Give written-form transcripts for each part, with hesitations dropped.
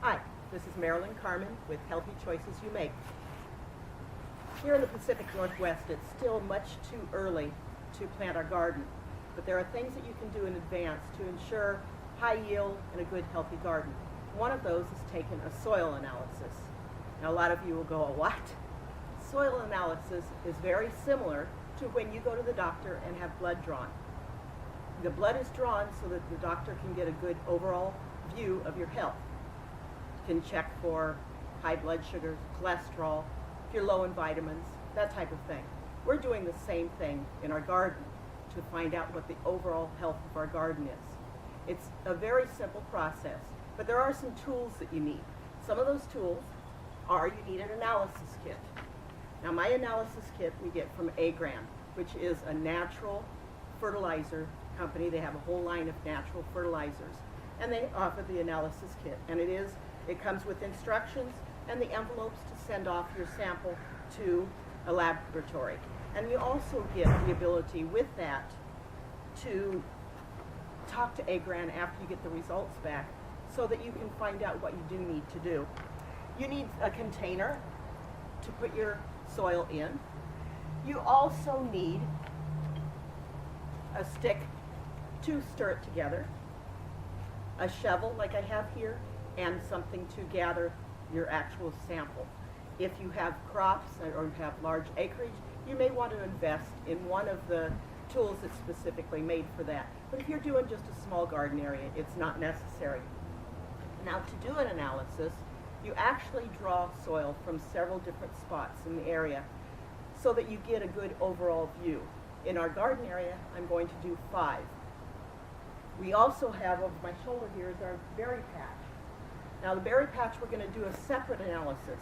Hi, this is Marilyn Carmen with Healthy Choices You Make. Here in the Pacific Northwest, it's still much too early to plant our garden, but there are things that you can do in advance to ensure high yield and a good healthy garden. One of those is taking a soil analysis. Now a lot of you will go, what? Soil analysis is very similar to when you go to the doctor and have blood drawn. The blood is drawn so that the doctor can get a good overall view of your health. Can check for high blood sugars, cholesterol, if you're low in vitamins, that type of thing. We're doing the same thing in our garden to find out what the overall health of our garden is. It's a very simple process, but there are some tools that you need. Some of those tools are you need an analysis kit. Now my analysis kit we get from Aggrand, which is a natural fertilizer company. They have a whole line of natural fertilizers, and they offer the analysis kit, and it comes with instructions and the envelopes to send off your sample to a laboratory. And you also get the ability with that to talk to Aggrand after you get the results back so that you can find out what you do need to do. You need a container to put your soil in. You also need a stick to stir it together, a shovel like I have here, and something to gather your actual sample. If you have crops or you have large acreage, you may want to invest in one of the tools that's specifically made for that. But if you're doing just a small garden area, it's not necessary. Now to do an analysis, you actually draw soil from several different spots in the area so that you get a good overall view. In our garden area, I'm going to do 5. We also have over my shoulder here is our berry patch. Now the berry patch, we're going to do a separate analysis.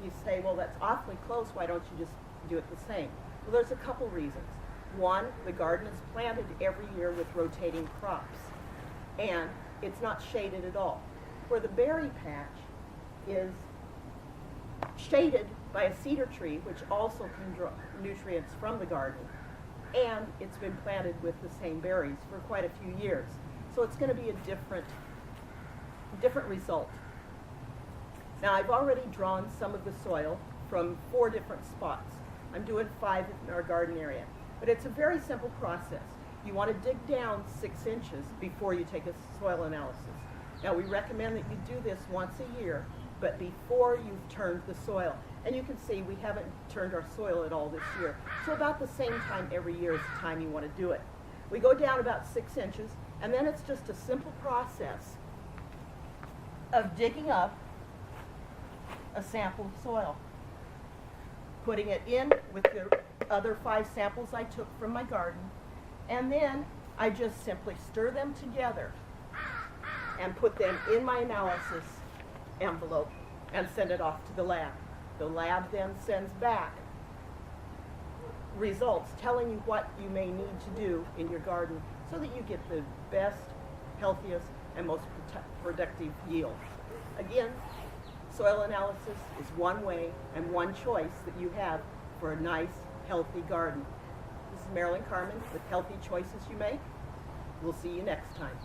You say, well, that's awfully close, why don't you just do it the same? Well, there's a couple reasons. One, the garden is planted every year with rotating crops, and it's not shaded at all. Where the berry patch is shaded by a cedar tree, which also can draw nutrients from the garden, and it's been planted with the same berries for quite a few years. So it's going to be a different result. Now I've already drawn some of the soil from 4 different spots. I'm doing 5 in our garden area. But it's a very simple process. You want to dig down 6 inches before you take a soil analysis. Now we recommend that you do this once a year, but before you've turned the soil. And you can see we haven't turned our soil at all this year. So about the same time every year is the time you want to do it. We go down about 6 inches, and then it's just a simple process of digging up a sample of soil, putting it in with the other 5 samples I took from my garden, and then I just simply stir them together and put them in my analysis envelope and send it off to the lab. The lab then sends back results telling you what you may need to do in your garden so that you get the best, healthiest, and most productive yield. Again, soil analysis is one way and one choice that you have for a nice, healthy garden. This is Marilyn Carmen with Healthy Choices You Make. We'll see you next time.